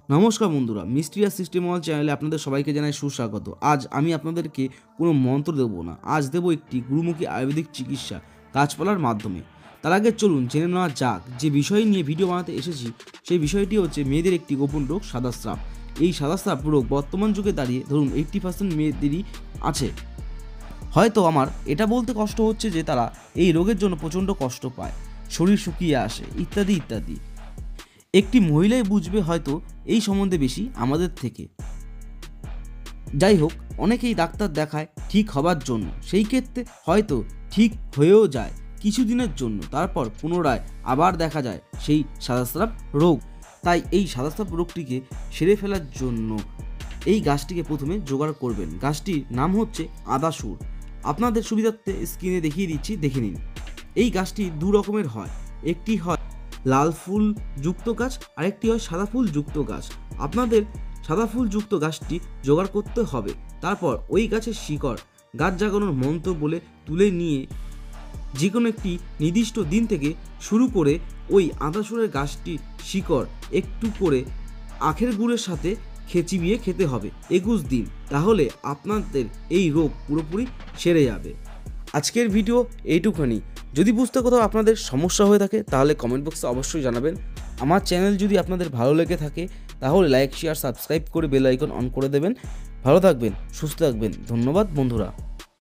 নমস্কার বন্ধুরা, mysterious system ওয়াল চ্যানেলে আপনাদের সবাইকে জানাই সুস্বাগত। আজ আমি আপনাদেরকে কোনো মন্ত্র দেবো না, আজ দেবো একটি গুরুমুখী আয়ুর্বেদিক চিকিৎসা গাছপালার মাধ্যমে। তার আগে চলুন জেনে নেওয়া যাক যে বিষয় নিয়ে ভিডিও বানাতে এসেছি। সেই বিষয়টি হচ্ছে মেয়েদের একটি গোপন রোগ সাদাস্রাব। এই সাদাস্রাব রোগ বর্তমান যুগে দাঁড়িয়ে ধরুন 80% মেয়েদেরই আছে। হয়তো আমার এটা বলতে কষ্ট হচ্ছে যে তারা এই রোগের জন্য প্রচণ্ড কষ্ট পায়, শরীর শুকিয়ে আসে ইত্যাদি ইত্যাদি। একটি মহিলাই বুঝবে হয়তো এই সম্বন্ধে বেশি আমাদের থেকে। যাই হোক, অনেকেই ডাক্তার দেখায় ঠিক হবার জন্য, সেই ক্ষেত্রে হয়তো ঠিক হয়েও যায় কিছুদিনের জন্য, তারপর পুনরায় আবার দেখা যায় সেই সাদাস্রাব রোগ। তাই এই সাদাস্রাব রোগটিকে সেরে ফেলার জন্য এই গাছটিকে প্রথমে জোগাড় করবেন। গাছটির নাম হচ্ছে আদাসুর। আপনাদের সুবিধার্থে স্ক্রিনে দেখিয়ে দিচ্ছি, দেখে নিন। এই গাছটি দু রকমের হয়, একটি হয় লাল ফুল যুক্ত গাছ, আরেকটি হয় সাদা ফুল যুক্ত গাছ। আপনাদের সাদা ফুল যুক্ত গাছটি জোগাড় করতে হবে। তারপর ওই গাছের শিকড় গাছ জাগানোর মন্ত্র বলে তুলে নিয়ে যে কোনো একটি নির্দিষ্ট দিন থেকে শুরু করে ওই আদাসুরের গাছটির শিকড় একটু করে আখের গুড়ের সাথে চিবিয়ে খেতে হবে 21 দিন। তাহলে আপনাদের এই রোগ পুরোপুরি সেরে যাবে। আজকের ভিডিও এইটুখানি। যদি বুঝতে কোথাও আপনাদের সমস্যা হয়ে থাকে তাহলে কমেন্ট বক্সে অবশ্যই জানাবেন। আমার চ্যানেল যদি আপনাদের ভালো লেগে থাকে তাহলে লাইক, শেয়ার, সাবস্ক্রাইব করে বেল আইকন অন করে দেবেন। ভালো থাকবেন, সুস্থ থাকবেন। ধন্যবাদ বন্ধুরা।